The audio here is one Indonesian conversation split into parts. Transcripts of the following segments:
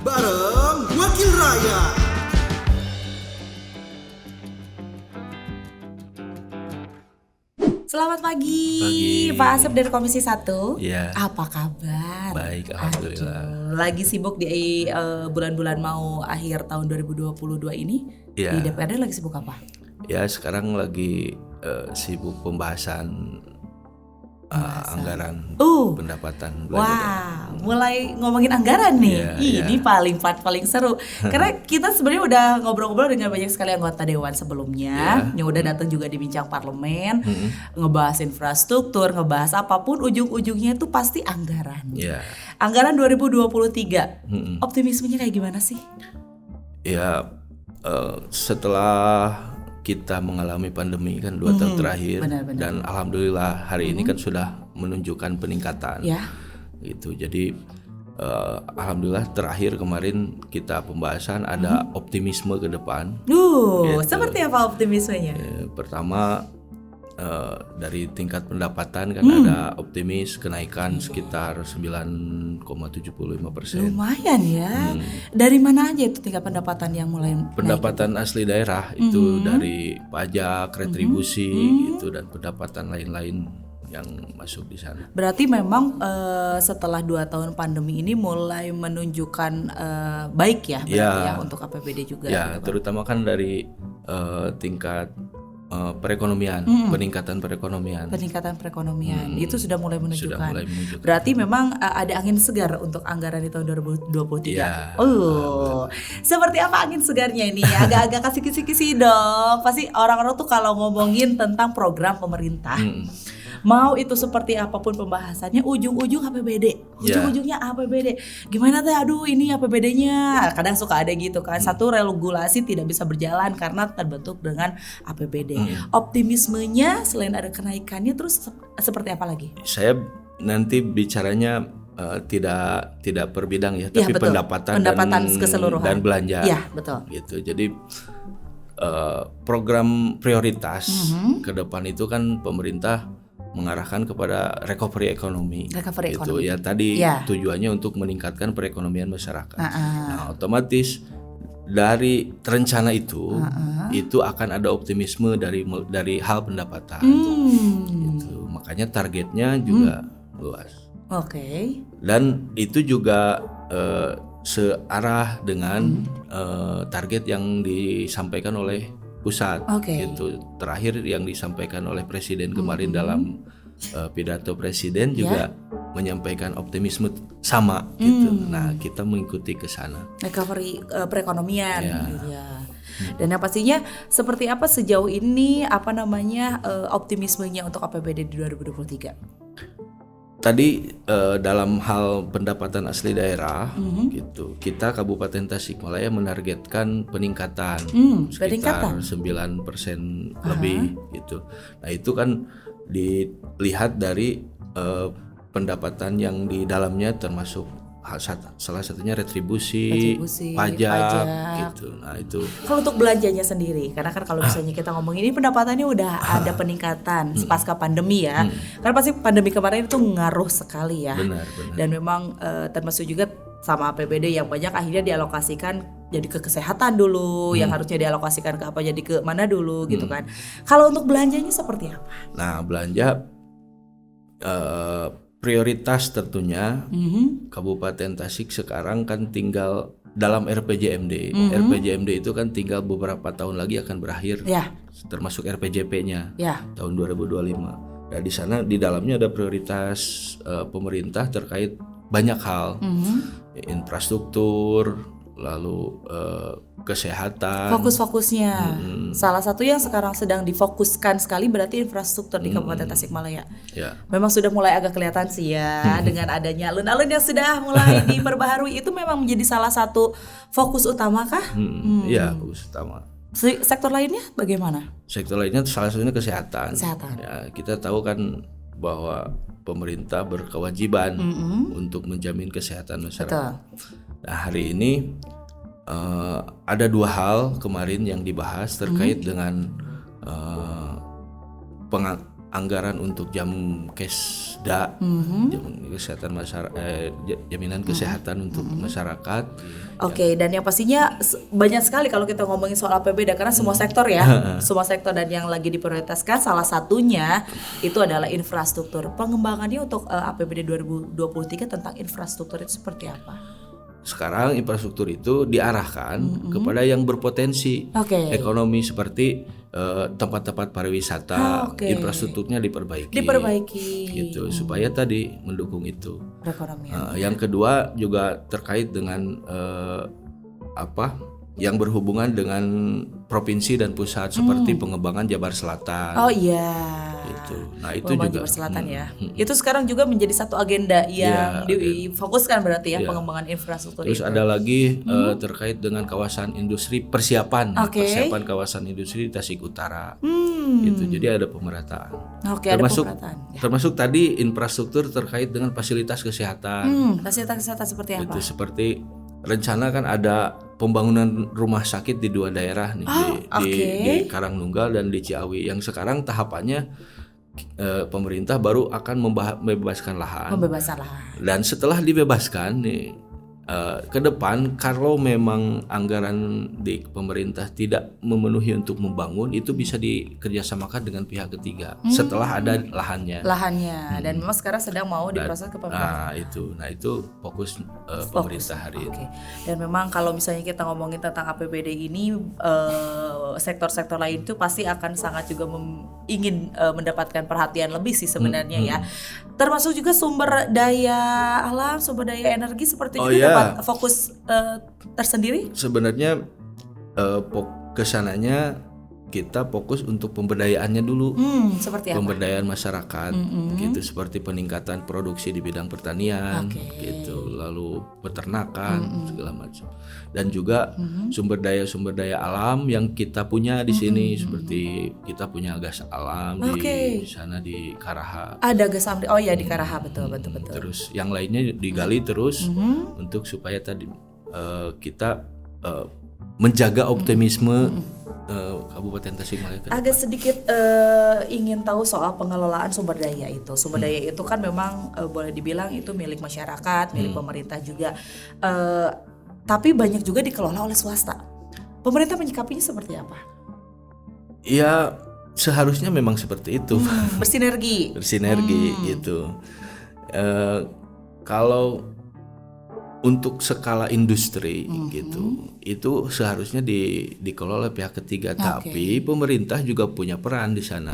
bareng Wakil Rakyat. Selamat pagi. Pak Asep dari Komisi 1. Iya. Apa kabar? Baik, alhamdulillah. Lagi sibuk di bulan-bulan mau akhir tahun 2022 ini. Iya. Di DPRD lagi sibuk apa? Ya, sekarang lagi sibuk pembahasan anggaran pendapatan belanja Wah, mulai ngomongin anggaran nih. Ini paling seru. Karena kita sebenarnya udah ngobrol-ngobrol dengan banyak sekali anggota dewan sebelumnya yang udah datang juga di bincang parlemen, ngebahas infrastruktur, ngebahas apapun, ujung-ujungnya itu pasti anggaran. Anggaran 2023. Optimismenya kayak gimana sih? Ya, setelah kita mengalami pandemi kan 2 tahun terakhir, benar. dan alhamdulillah hari ini kan sudah menunjukkan peningkatan. Gitu. Jadi alhamdulillah terakhir kemarin kita pembahasan ada optimisme ke depan. Gitu. Seperti apa optimismenya? Pertama dari tingkat pendapatan kan ada optimis kenaikan sekitar 9,75%. Lumayan ya. Dari mana aja itu tingkat pendapatan yang mulai pendapatan asli daerah itu dari pajak, retribusi gitu, dan pendapatan lain-lain yang masuk di sana. Berarti memang setelah 2 tahun pandemi ini mulai menunjukkan baik ya berarti ya untuk APBD juga. Ya, gitu, terutama kan dari tingkat perekonomian, peningkatan perekonomian. Itu sudah mulai menunjukkan. Berarti memang ada angin segar untuk anggaran di tahun 2023. Seperti apa angin segarnya ini? Agak-agak kasih kisi-kisi dong. Pasti orang-orang tuh kalau ngomongin tentang program pemerintah, mau itu seperti apapun pembahasannya, ujung-ujung APBD, ujung-ujungnya APBD. Gimana teh? Aduh, ini APBD-nya. Kadang suka ada gitu kan. Satu regulasi tidak bisa berjalan karena terbentuk dengan APBD. Optimismenya selain ada kenaikannya, terus seperti apa lagi? Saya nanti bicaranya tidak per bidang ya, tapi pendapatan keseluruhan dan belanja. Iya, betul. Gitu. Jadi program prioritas ke depan itu kan pemerintah mengarahkan kepada recovery ekonomi. Gitu ya, tadi tujuannya untuk meningkatkan perekonomian masyarakat. Nah, otomatis dari rencana itu akan ada optimisme dari hal pendapatan. Gitu. Makanya targetnya juga luas. Dan itu juga searah dengan target yang disampaikan oleh pusat. Gitu. Terakhir yang disampaikan oleh Presiden kemarin dalam pidato Presiden juga menyampaikan optimisme sama gitu. Nah, kita mengikuti ke sana. Recovery perekonomian. Dan yang pastinya seperti apa sejauh ini optimismenya untuk APBD di 2023? Tadi dalam hal pendapatan asli daerah gitu, kita Kabupaten Tasikmalaya menargetkan peningkatan sekitar 9% lebih gitu. Nah, itu kan dilihat dari pendapatan yang di dalamnya termasuk salah satunya retribusi pajak gitu. Nah, itu. Kalau untuk belanjanya sendiri, karena kan kalau misalnya kita ngomongin ini pendapatannya udah ada peningkatan pasca pandemi ya. Karena pasti pandemi kemarin itu ngaruh sekali ya. Benar. Dan memang termasuk juga sama APBD yang banyak akhirnya dialokasikan jadi ke kesehatan dulu, yang harusnya dialokasikan ke apa jadi ke mana dulu gitu kan. Kalau untuk belanjanya seperti apa? Nah, belanja prioritas tentunya Kabupaten Tasik sekarang kan tinggal dalam RPJMD. RPJMD itu kan tinggal beberapa tahun lagi akan berakhir, termasuk RPJP-nya tahun 2025. Nah, di sana di dalamnya ada prioritas pemerintah terkait banyak hal, infrastruktur, lalu kesehatan. Fokus-fokusnya. Salah satu yang sekarang sedang difokuskan sekali berarti infrastruktur di Kabupaten Tasikmalaya. Memang sudah mulai agak kelihatan sih ya dengan adanya alun-alun yang sudah mulai diperbaharui, itu memang menjadi salah satu fokus utama kah? Iya, fokus utama. Sektor lainnya bagaimana? Sektor lainnya salah satunya kesehatan. Ya, kita tahu kan bahwa pemerintah berkewajiban untuk menjamin kesehatan masyarakat. Nah, hari ini ada 2 hal kemarin yang dibahas terkait dengan anggaran untuk jam kesda, kesehatan jaminan kesehatan untuk masyarakat. Oke, dan yang pastinya banyak sekali kalau kita ngomongin soal APBD karena semua sektor ya, semua sektor, dan yang lagi diprioritaskan salah satunya itu adalah infrastruktur. Pengembangannya untuk APBD 2023 tentang infrastruktur itu seperti apa? Sekarang infrastruktur itu diarahkan kepada yang berpotensi ekonomi seperti tempat-tempat pariwisata, infrastrukturnya diperbaiki gitu supaya tadi mendukung itu perekonomian. Yang kedua juga terkait dengan yang berhubungan dengan provinsi dan pusat seperti pengembangan Jabar Selatan. Oh iya. Gitu. Nah, itu pengembangan juga Jabar Selatan ya. Itu sekarang juga menjadi satu agenda yang difokuskan berarti ya, pengembangan infrastruktur. Terus ada lagi terkait dengan kawasan industri persiapan kawasan industri di Tasik Utara. Gitu. Jadi ada pemerataan. Termasuk tadi infrastruktur terkait dengan fasilitas kesehatan. Fasilitas kesehatan seperti apa? Itu seperti rencana kan ada pembangunan rumah sakit di 2 daerah nih, di Karangnunggal dan di Ciawi, yang sekarang tahapannya pemerintah baru akan membebaskan lahan. Dan setelah dibebaskan nih, ke depan kalau memang anggaran di pemerintah tidak memenuhi untuk membangun, itu bisa dikerjasamakan dengan pihak ketiga setelah ada lahannya. Dan memang sekarang sedang mau diproses ke pemerintah. Nah itu fokus pemerintah hari ini. Dan memang kalau misalnya kita ngomongin tentang APBD ini, sektor-sektor lain itu pasti akan sangat juga ingin mendapatkan perhatian lebih sih sebenarnya ya. Termasuk juga sumber daya alam, sumber daya energi seperti dapat fokus tersendiri. Sebenarnya kesananya kita fokus untuk pemberdayaannya dulu. Seperti apa? Pemberdayaan masyarakat, gitu, seperti peningkatan produksi di bidang pertanian, gitu, lalu peternakan segala macam, dan juga sumber daya alam yang kita punya di sini, seperti kita punya gas alam di sana di Karaha. Ada gas alam, di Karaha, betul. Terus yang lainnya digali terus untuk supaya tadi kita menjaga optimisme Kabupaten Tasikmalaya. Agak sedikit ingin tahu soal pengelolaan sumber daya itu. Sumber daya itu kan memang boleh dibilang itu milik masyarakat, milik pemerintah juga. Tapi banyak juga dikelola oleh swasta. Pemerintah menyikapinya seperti apa? Ya seharusnya memang seperti itu. Bersinergi gitu. Kalau untuk skala industri gitu, itu seharusnya dikelola oleh pihak ketiga, tapi pemerintah juga punya peran di sana,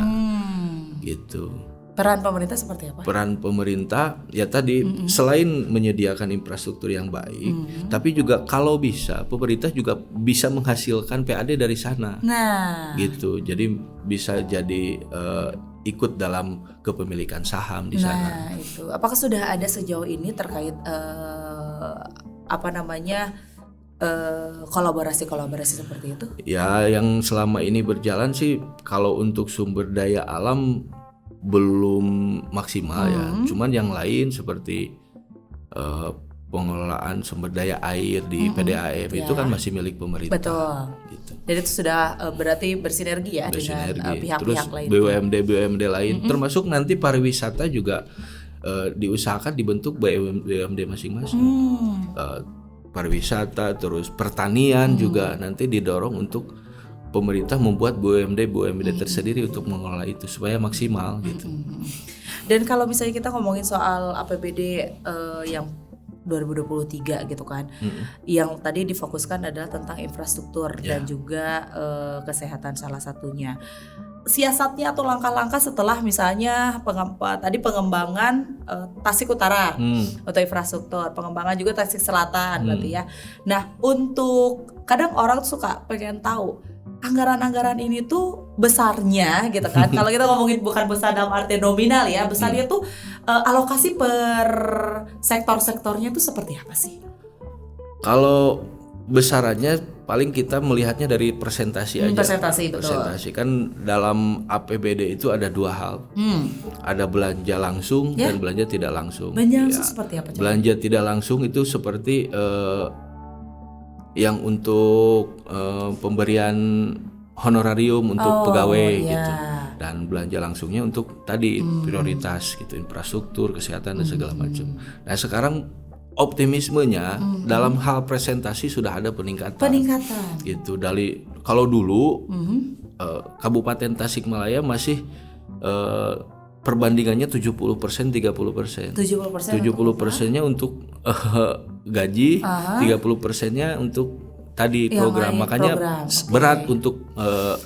gitu. Peran pemerintah seperti apa? Peran pemerintah ya tadi selain menyediakan infrastruktur yang baik, tapi juga kalau bisa pemerintah juga bisa menghasilkan PAD dari sana, gitu. Jadi bisa jadi ikut dalam kepemilikan saham di sana. Itu. Apakah sudah ada sejauh ini terkait kolaborasi seperti itu? Ya, yang selama ini berjalan sih kalau untuk sumber daya alam belum maksimal ya. Cuman yang lain seperti pengelolaan sumber daya air di PDAM itu kan masih milik pemerintah. Betul. Gitu. Jadi itu sudah berarti bersinergi ya dengan pihak-pihak lain. BUMD lain, termasuk nanti pariwisata juga diusahakan dibentuk BUMD masing-masing. Pariwisata, terus pertanian juga nanti didorong untuk pemerintah membuat BUMD tersendiri untuk mengelola itu supaya maksimal gitu. Dan kalau misalnya kita ngomongin soal APBD yang 2023 gitu kan, yang tadi difokuskan adalah tentang infrastruktur dan juga kesehatan salah satunya. Siasatnya atau langkah-langkah setelah misalnya pengembangan Tasik Utara untuk infrastruktur, pengembangan juga Tasik Selatan berarti ya. Nah, untuk kadang orang suka pengen tahu anggaran-anggaran ini tuh besarnya gitu kan. Kalau kita ngomongin bukan besar dalam arti nominal ya, besarnya tuh alokasi per sektor-sektornya tuh seperti apa sih? Kalau besarannya paling kita melihatnya dari presentasi aja. Presentasi kan dalam APBD itu ada 2 hal. Ada belanja langsung dan belanja tidak langsung. Belanja langsung seperti apa? Belanja tidak langsung itu seperti yang untuk pemberian honorarium untuk pegawai gitu. dan belanja langsungnya untuk tadi prioritas gitu, infrastruktur, kesehatan dan segala macam. Nah sekarang optimismenya dalam hal presentasi sudah ada peningkatan. Gitu dari kalau dulu Kabupaten Tasikmalaya masih perbandingannya 70% 30%. 70%-nya untuk gaji, 30%-nya untuk tadi program. Makanya berat untuk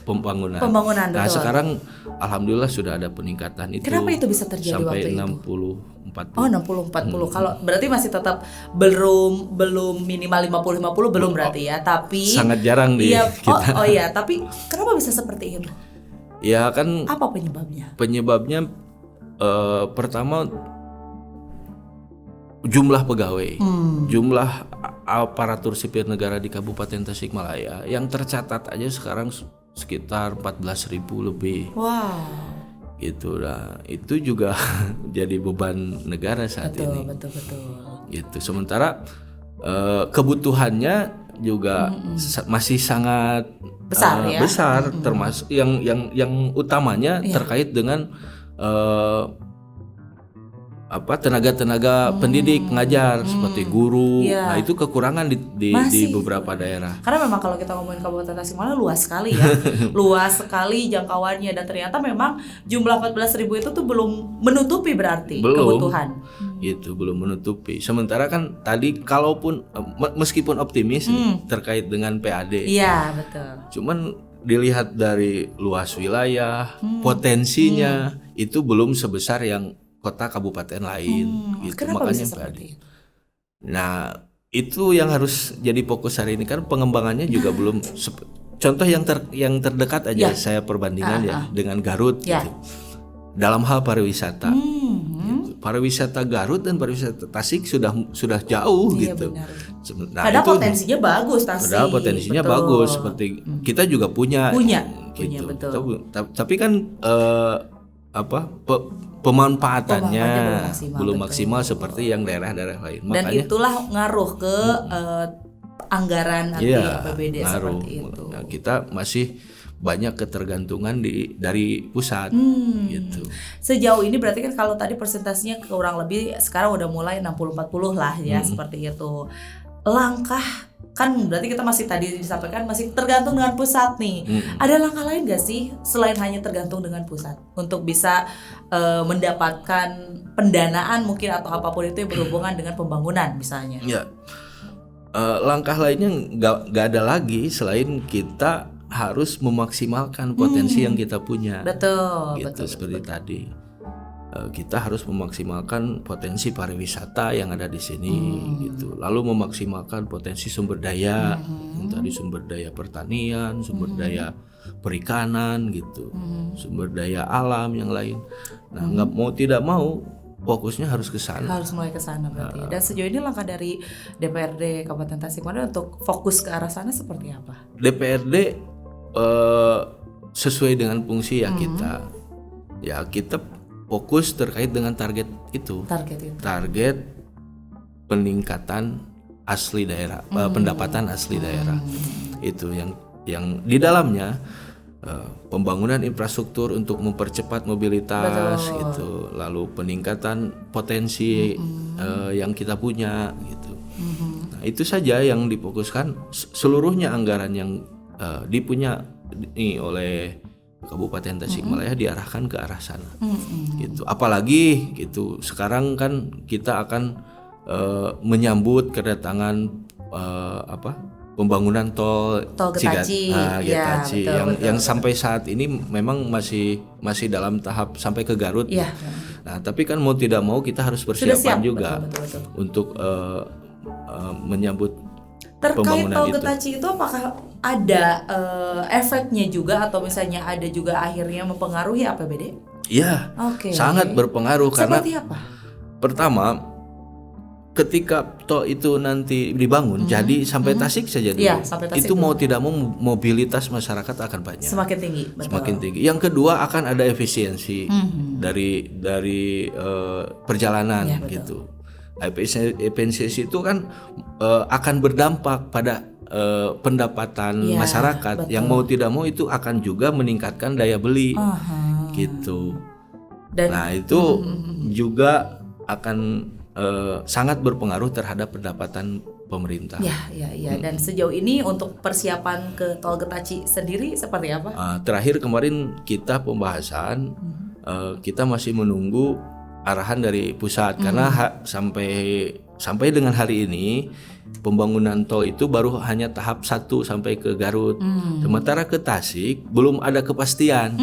pembangunan. Nah, betul. Sekarang alhamdulillah sudah ada peningkatan itu. Kenapa itu bisa terjadi sampai waktu 60-40. Oh, 60-40. Kalau berarti masih tetap belum minimal 50-50 belum berarti ya, tapi sangat jarang di kita. Oh iya, tapi kenapa bisa seperti itu? Ya kan. Apa penyebabnya? Penyebabnya pertama jumlah pegawai, jumlah aparatur sipil negara di Kabupaten Tasikmalaya yang tercatat aja sekarang sekitar 14.000 lebih. Wow. Gitu lah. Itu juga jadi beban negara saat ini. Betul. Gitu. Sementara kebutuhannya juga masih sangat besar, termasuk yang utamanya terkait dengan tenaga pendidik, pengajar seperti guru. Nah itu kekurangan di beberapa daerah. Karena memang kalau kita ngomongin Kabupaten Tasikmalaya luas sekali ya, luas sekali jangkauannya, dan ternyata memang jumlah 14.000 itu tuh belum menutupi berarti kebutuhan. Itu belum menutupi. Sementara kan tadi kalaupun meskipun optimis terkait dengan PAD. Iya betul. Cuman dilihat dari luas wilayah, potensinya itu belum sebesar yang kota kabupaten lain gitu. Kenapa Makanya bisa seperti itu? Nah itu yang harus jadi fokus hari ini, kan pengembangannya juga belum contoh yang terdekat aja saya perbandingan dengan Garut gitu. Dalam hal pariwisata gitu. Pariwisata Garut dan pariwisata Tasik sudah jauh gitu. Nah, padahal potensinya bagus Tasik. Padahal potensinya bagus, seperti kita juga punya gitu. Betul. Tapi kan pemanfaatannya belum maksimal seperti yang daerah-daerah lain. Dan makanya, itulah ngaruh ke anggaran nanti APBD seperti itu. Nah, kita masih banyak ketergantungan dari pusat gitu. Sejauh ini berarti kan kalau tadi persentasinya kurang lebih sekarang udah mulai 60-40 lah ya, seperti itu. Langkah kan berarti kita masih tadi disampaikan masih tergantung dengan pusat nih. Ada langkah lain gak sih selain hanya tergantung dengan pusat untuk bisa mendapatkan pendanaan mungkin atau apapun itu yang berhubungan dengan pembangunan misalnya? Ya, langkah lainnya nggak ada lagi selain kita harus memaksimalkan potensi yang kita punya. Betul. Seperti tadi. Kita harus memaksimalkan potensi pariwisata yang ada di sini gitu. Lalu memaksimalkan potensi sumber daya, tadi sumber daya pertanian, sumber daya perikanan gitu, sumber daya alam yang lain. Nah, nggak mau tidak mau fokusnya harus ke sana. Harus mulai ke sana berarti. Dan sejauh ini langkah dari DPRD Kabupaten Tasikmalaya untuk fokus ke arah sana seperti apa? DPRD sesuai dengan fungsi kita fokus terkait dengan target itu. Target peningkatan asli daerah, pendapatan asli daerah. Itu yang di dalamnya pembangunan infrastruktur untuk mempercepat mobilitas gitu. Lalu peningkatan potensi yang kita punya gitu. Nah, itu saja yang difokuskan, seluruhnya anggaran yang dipunya oleh Kabupaten Tasikmalaya diarahkan ke arah sana. Gitu. Apalagi gitu sekarang kan kita akan menyambut kedatangan pembangunan tol Getaci, Getaci yang sampai saat ini memang masih dalam tahap sampai ke Garut. Nah, tapi kan mau tidak mau kita harus persiapan juga untuk menyambut terkait tol Getaci itu. Apakah ada efeknya juga atau misalnya ada juga akhirnya mempengaruhi APBD? Iya, sangat berpengaruh. Seperti karena apa? Pertama, ketika tol itu nanti dibangun jadi sampai Tasik saja dulu, itu mau tidak mau mobilitas masyarakat akan banyak, semakin tinggi. Semakin tinggi. Yang kedua akan ada efisiensi dari perjalanan gitu. Efisiensi itu kan akan berdampak pada pendapatan masyarakat yang mau tidak mau itu akan juga meningkatkan daya beli gitu. Nah itu juga akan sangat berpengaruh terhadap pendapatan pemerintah. Ya. Dan sejauh ini untuk persiapan ke Tol Getaci sendiri seperti apa? Terakhir kemarin kita pembahasan, kita masih menunggu arahan dari pusat karena sampai dengan hari ini pembangunan tol itu baru hanya tahap 1 sampai ke Garut. Sementara ke Tasik belum ada kepastian.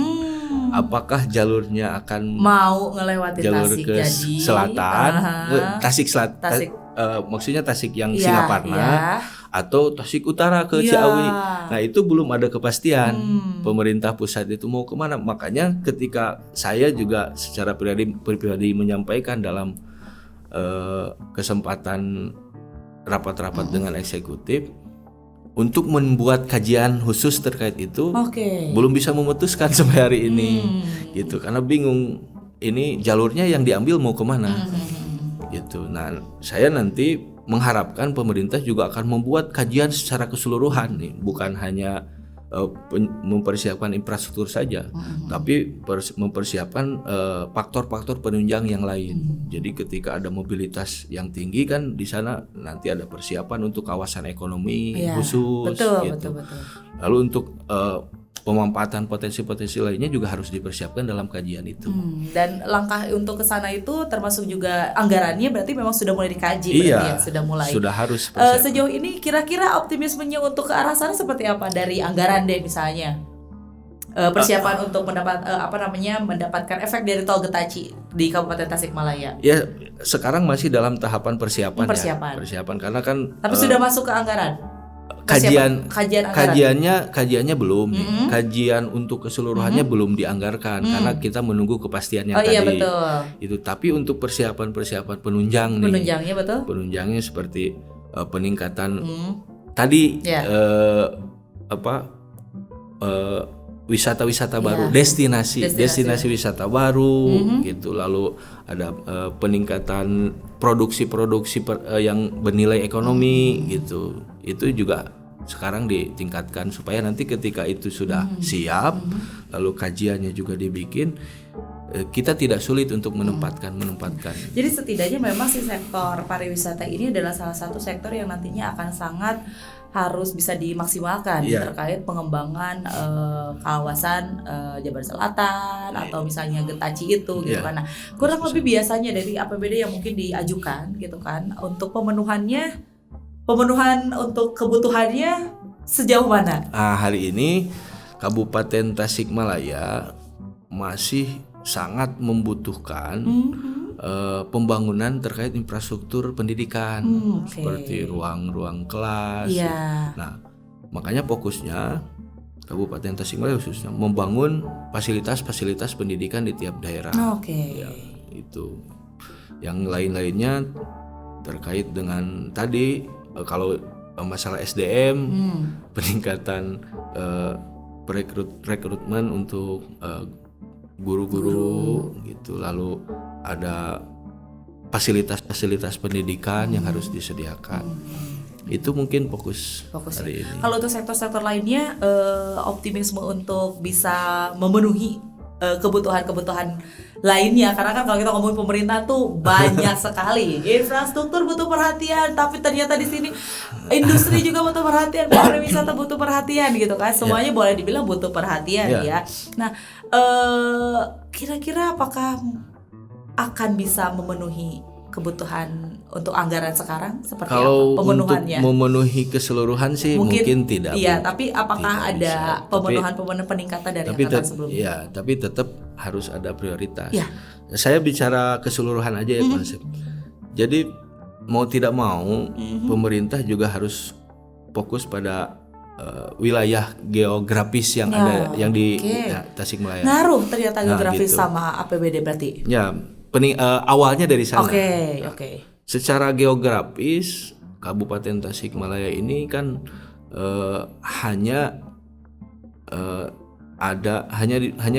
Apakah jalurnya akan mau ngelewati jalur Tasik ke jadi selatan, Tasik Selatan, maksudnya Tasik yang Singaparna, atau Tasik Utara ke Ciawi. Nah itu belum ada kepastian pemerintah pusat itu mau kemana. Makanya ketika saya juga secara pribadi menyampaikan dalam kesempatan rapat-rapat dengan eksekutif untuk membuat kajian khusus terkait itu, belum bisa memutuskan sampai hari ini, gitu. Karena bingung ini jalurnya yang diambil mau kemana, gitu. Nah, saya nanti mengharapkan pemerintah juga akan membuat kajian secara keseluruhan, nih, bukan hanya mempersiapkan infrastruktur saja, tapi mempersiapkan faktor-faktor penunjang yang lain. Jadi ketika ada mobilitas yang tinggi kan di sana nanti ada persiapan untuk kawasan ekonomi khusus, gitu. Lalu untuk pemanfaatan potensi-potensi lainnya juga harus dipersiapkan dalam kajian itu. Dan langkah untuk ke sana itu termasuk juga anggarannya berarti memang sudah mulai dikaji, sudah harus. Sejauh ini kira-kira optimismenya untuk ke arah sana seperti apa dari anggaran deh misalnya? Persiapan untuk mendapatkan efek dari Tol Getaci di Kabupaten Tasikmalaya. Ya, sekarang masih dalam tahapan persiapan karena kan tapi sudah masuk ke anggaran. Kajiannya belum. Kajian untuk keseluruhannya belum dianggarkan karena kita menunggu kepastiannya tadi. Iya betul. Itu tapi untuk persiapan penunjang nih. Penunjangnya betul. Penunjangnya seperti peningkatan tadi wisata-wisata baru, destinasi wisata baru gitu. Lalu ada peningkatan produksi yang bernilai ekonomi gitu. Itu juga sekarang ditingkatkan supaya nanti ketika itu sudah siap, lalu kajiannya juga dibikin, kita tidak sulit untuk menempatkan. Jadi setidaknya memang si sektor pariwisata ini adalah salah satu sektor yang nantinya akan sangat harus bisa dimaksimalkan terkait pengembangan kawasan Jabar Selatan atau misalnya Getaci itu gitu kan. Nah, kurang lebih biasanya dari APBD yang mungkin diajukan gitu kan untuk pemenuhan untuk kebutuhannya sejauh mana? Hari ini Kabupaten Tasikmalaya masih sangat membutuhkan pembangunan terkait infrastruktur pendidikan seperti ruang-ruang kelas. Nah, makanya fokusnya Kabupaten Tasikmalaya khususnya membangun fasilitas-fasilitas pendidikan di tiap daerah. Ya, itu. Yang lain-lainnya terkait dengan tadi kalau masalah SDM, peningkatan rekrutmen untuk guru-guru gitu, lalu ada fasilitas-fasilitas pendidikan yang harus disediakan. Itu mungkin fokus hari ini. Kalau untuk sektor-sektor lainnya, optimisme untuk bisa memenuhi kebutuhan-kebutuhan lainnya, karena kan kalau kita ngomongin pemerintah tuh banyak sekali. Infrastruktur butuh perhatian, tapi ternyata di sini industri juga butuh perhatian, pariwisata butuh perhatian gitu kan. Semuanya boleh dibilang butuh perhatian ya. Nah, kira-kira apakah akan bisa memenuhi kebutuhan untuk anggaran sekarang seperti kalau apa pemenuhannya? Untuk memenuhi keseluruhan sih mungkin tidak. Iya, tapi apakah ada pemenuhan peningkatan dari anggaran sebelumnya? Iya, tapi tetap harus ada prioritas. Saya bicara keseluruhan aja ya konsep. Jadi mau tidak mau pemerintah juga harus fokus pada wilayah geografis yang ada yang di Tasikmalaya. Ngaruh ternyata geografis gitu. Sama APBD berarti. Ya, awalnya dari sana. Oke. Secara geografis Kabupaten Tasikmalaya ini kan hanya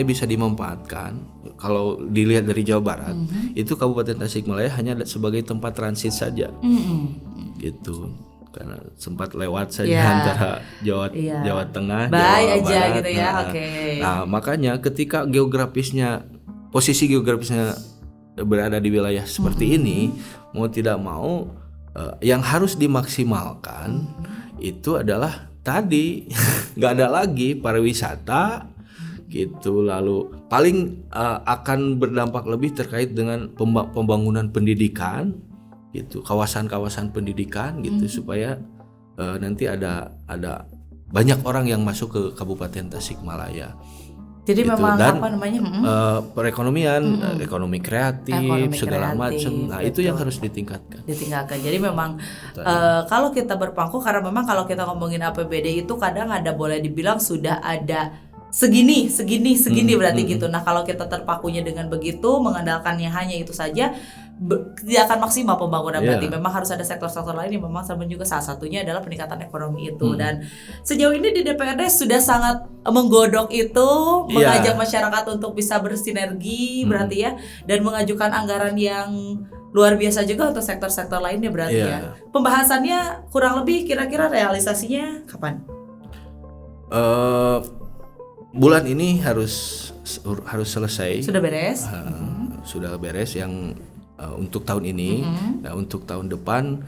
bisa dimanfaatkan kalau dilihat dari Jawa Barat. Itu Kabupaten Tasikmalaya hanya sebagai tempat transit saja. Gitu. karena sempat lewat saja antara Jawa Tengah, Jawa Barat. Gitu ya. Nah, makanya ketika posisi geografisnya berada di wilayah seperti ini, mau tidak mau yang harus dimaksimalkan itu adalah tadi nggak ada lagi pariwisata gitu, lalu paling akan berdampak lebih terkait dengan pembangunan pendidikan gitu, kawasan-kawasan pendidikan gitu, supaya nanti ada banyak orang yang masuk ke Kabupaten Tasikmalaya. Jadi gitu. Memang Dan, apa namanya perekonomian, ekonomi kreatif, segala macam. Nah, itu yang harus ditingkatkan. Jadi memang kalau kita berpangku, karena memang kalau kita ngomongin APBD itu kadang ada boleh dibilang sudah ada segini berarti gitu. Nah, kalau kita terpakunya dengan begitu, mengandalkannya hanya itu saja, tidak akan maksimal pembangunan. Berarti memang harus ada sektor-sektor lain yang memang sama juga, salah satunya adalah peningkatan ekonomi itu. Dan sejauh ini di DPRD sudah sangat menggodok itu, mengajak masyarakat untuk bisa bersinergi berarti ya, dan mengajukan anggaran yang luar biasa juga untuk sektor-sektor lainnya berarti ya. Pembahasannya kurang lebih kira-kira realisasinya kapan? Bulan ini harus selesai. Sudah beres? Sudah beres yang untuk tahun ini. Nah, untuk tahun depan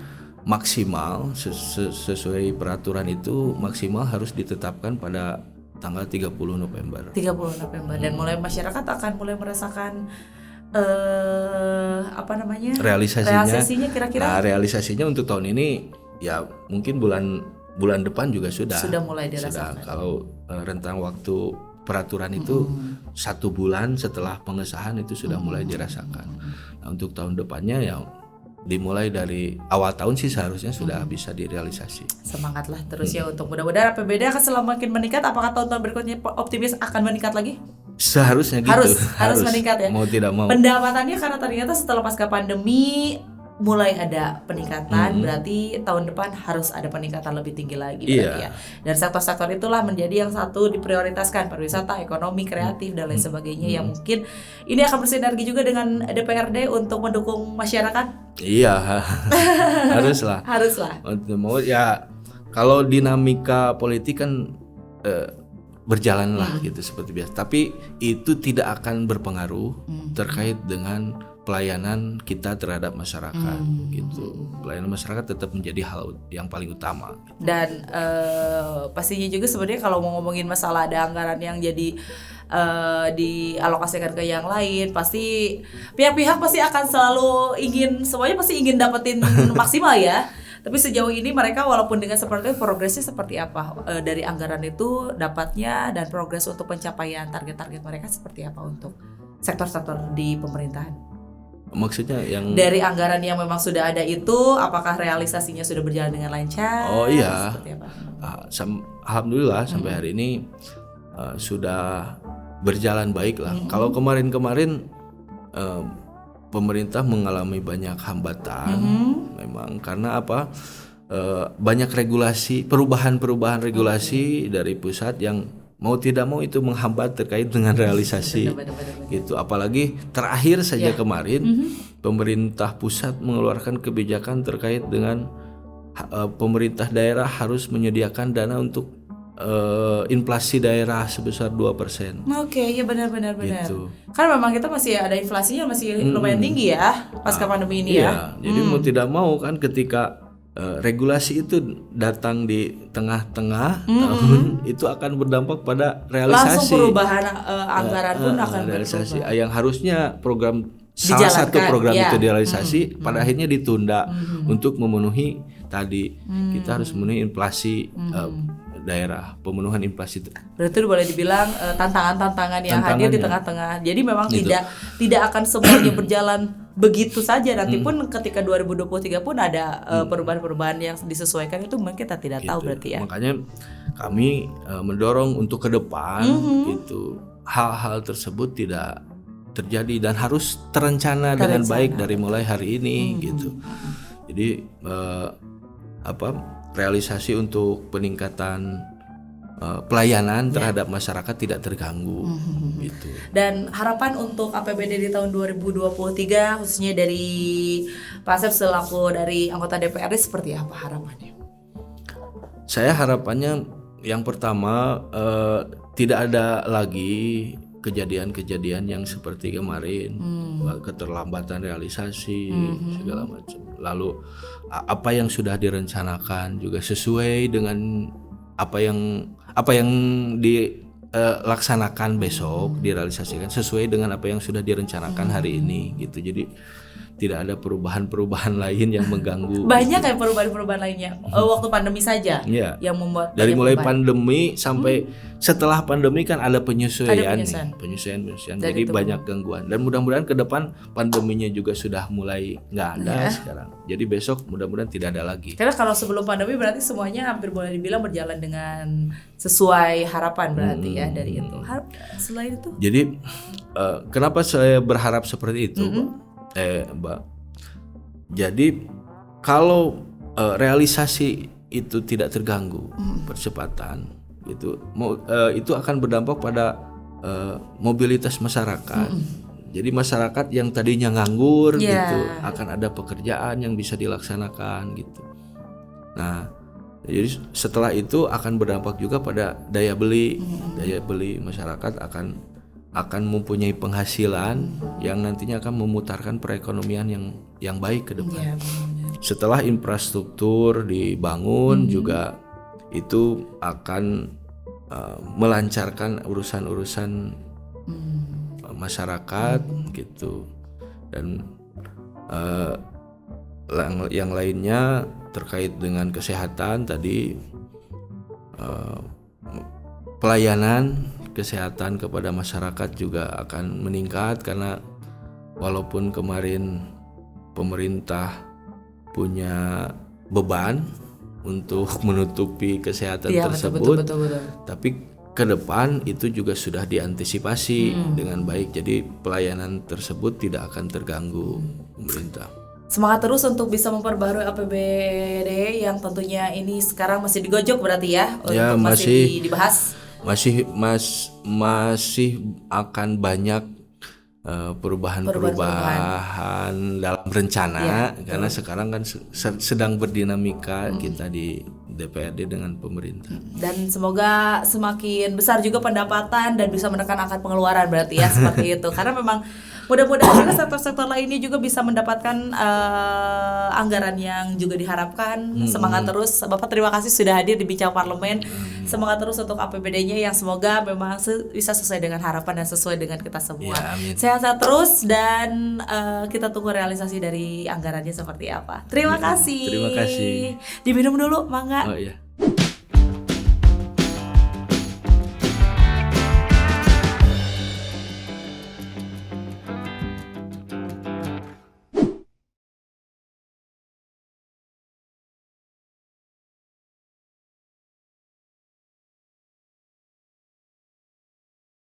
maksimal sesuai peraturan itu maksimal harus ditetapkan pada tanggal 30 November. Dan mulai masyarakat akan mulai merasakan realisasinya kira-kira. Nah, realisasinya untuk tahun ini ya mungkin bulan depan juga sudah mulai dirasakan. Kalau rentang waktu peraturan itu 1 bulan setelah pengesahan itu sudah mulai dirasakan. Nah, untuk tahun depannya ya dimulai dari awal tahun sih seharusnya sudah bisa direalisasi. Semangatlah terus ya, untuk mudah-mudahan APBD akan semakin meningkat. Apakah tahun-tahun berikutnya optimis akan meningkat lagi? Seharusnya gitu. Harus meningkat ya. Mau tidak mau. Pendapatannya karena ternyata setelah pasca pandemi mulai ada peningkatan, berarti tahun depan harus ada peningkatan lebih tinggi lagi berarti ya. Dan sektor-sektor itulah menjadi yang satu diprioritaskan, pariwisata, ekonomi kreatif dan lain sebagainya, yang mungkin ini akan bersinergi juga dengan DPRD untuk mendukung masyarakat. Iya, haruslah. Mau ya, kalau dinamika politik kan berjalan lah gitu seperti biasa. Tapi itu tidak akan berpengaruh terkait dengan pelayanan kita terhadap masyarakat gitu. Pelayanan masyarakat tetap menjadi hal yang paling utama. Dan pastinya juga sebenarnya kalau mau ngomongin masalah ada anggaran yang jadi dialokasikan ke yang lain, pasti pihak-pihak pasti akan selalu semuanya pasti ingin dapetin maksimal ya. Tapi sejauh ini mereka walaupun dengan seperti itu, progresnya seperti apa dari anggaran itu dapatnya, dan progres untuk pencapaian target-target mereka seperti apa untuk sektor-sektor di pemerintahan? Maksudnya yang dari anggaran yang memang sudah ada itu, apakah realisasinya sudah berjalan dengan lancar? Oh iya. Seperti apa? Alhamdulillah sampai hari ini sudah berjalan baik lah. Kalau kemarin-kemarin pemerintah mengalami banyak hambatan, memang karena apa? Banyak regulasi, perubahan regulasi dari pusat yang mau tidak mau itu menghambat terkait dengan realisasi. Gitu. Apalagi terakhir saja kemarin pemerintah pusat mengeluarkan kebijakan terkait dengan pemerintah daerah harus menyediakan dana untuk inflasi daerah sebesar 2%. Oke, ya benar. Gitu. Karena memang kita masih ada inflasinya masih lumayan tinggi ya pasca pandemi ini ya. Jadi mau tidak mau kan ketika regulasi itu datang di tengah-tengah tahun, itu akan berdampak pada realisasi. Langsung perubahan anggaran pun akan realisasi berubah. Yang harusnya salah satu program itu direalisasi pada akhirnya ditunda untuk memenuhi tadi. Kita harus memenuhi inflasi daerah, pemenuhan inflasi. Berarti boleh dibilang tantangan-tantangan yang hadir di tengah-tengah. Jadi memang tidak akan semuanya berjalan begitu saja. Nanti pun ketika 2023 pun ada perubahan-perubahan yang disesuaikan, itu mungkin kita tidak tahu berarti ya. Makanya kami mendorong untuk ke depan gitu, hal-hal tersebut tidak terjadi dan harus terencana dengan baik dari mulai hari ini gitu. Jadi realisasi untuk peningkatan pelayanan terhadap masyarakat tidak terganggu gitu. Dan harapan untuk APBD di tahun 2023 khususnya dari Pak Asep selaku dari anggota DPRD seperti apa harapannya? Saya harapannya yang pertama tidak ada lagi kejadian-kejadian yang seperti kemarin, keterlambatan realisasi segala macam. Lalu apa yang sudah direncanakan juga sesuai dengan apa yang dilaksanakan besok, direalisasikan sesuai dengan apa yang sudah direncanakan hari ini gitu. Jadi tidak ada perubahan-perubahan lain yang mengganggu. Banyak kayak perubahan-perubahan lainnya. Waktu pandemi saja yang membuat dari mulai pandemi sampai setelah pandemi kan ada penyesuaian. Jadi banyak gangguan. Dan mudah-mudahan ke depan pandeminya juga sudah mulai nggak ada sekarang. Jadi besok mudah-mudahan tidak ada lagi. Karena kalau sebelum pandemi berarti semuanya hampir boleh dibilang berjalan dengan sesuai harapan berarti ya dari itu. Selain itu. Jadi kenapa saya berharap seperti itu, Mbak? Jadi kalau realisasi itu tidak terganggu, percepatan itu akan berdampak pada mobilitas masyarakat. Jadi masyarakat yang tadinya nganggur gitu akan ada pekerjaan yang bisa dilaksanakan gitu. Nah, jadi setelah itu akan berdampak juga pada daya beli. Daya beli masyarakat akan mempunyai penghasilan yang nantinya akan memutarkan perekonomian yang baik ke depan. Setelah infrastruktur dibangun juga itu akan melancarkan urusan-urusan masyarakat gitu. Dan yang lainnya terkait dengan kesehatan tadi, pelayanan kesehatan kepada masyarakat juga akan meningkat karena walaupun kemarin pemerintah punya beban untuk menutupi kesehatan tersebut, betul. Tapi ke depan itu juga sudah diantisipasi dengan baik. Jadi pelayanan tersebut tidak akan terganggu pemerintah. Semangat terus untuk bisa memperbarui APBD yang tentunya ini sekarang masih digojok berarti ya, untuk masih dibahas. Masih akan banyak perubahan dalam rencana karena sekarang kan sedang berdinamika kita di DPRD dengan pemerintah. Dan semoga semakin besar juga pendapatan dan bisa menekan angka pengeluaran berarti ya seperti itu. Karena memang mudah-mudahan juga sektor-sektor lainnya juga bisa mendapatkan anggaran yang juga diharapkan. Semangat terus, Bapak terima kasih sudah hadir di Bincang Parlemen. Semangat terus untuk APBD-nya yang semoga memang bisa sesuai dengan harapan dan sesuai dengan kita semua. Sehat-sehat terus dan kita tunggu realisasi dari anggarannya seperti apa. Terima kasih. Terima kasih. Diminum dulu, mangga. Oh iya.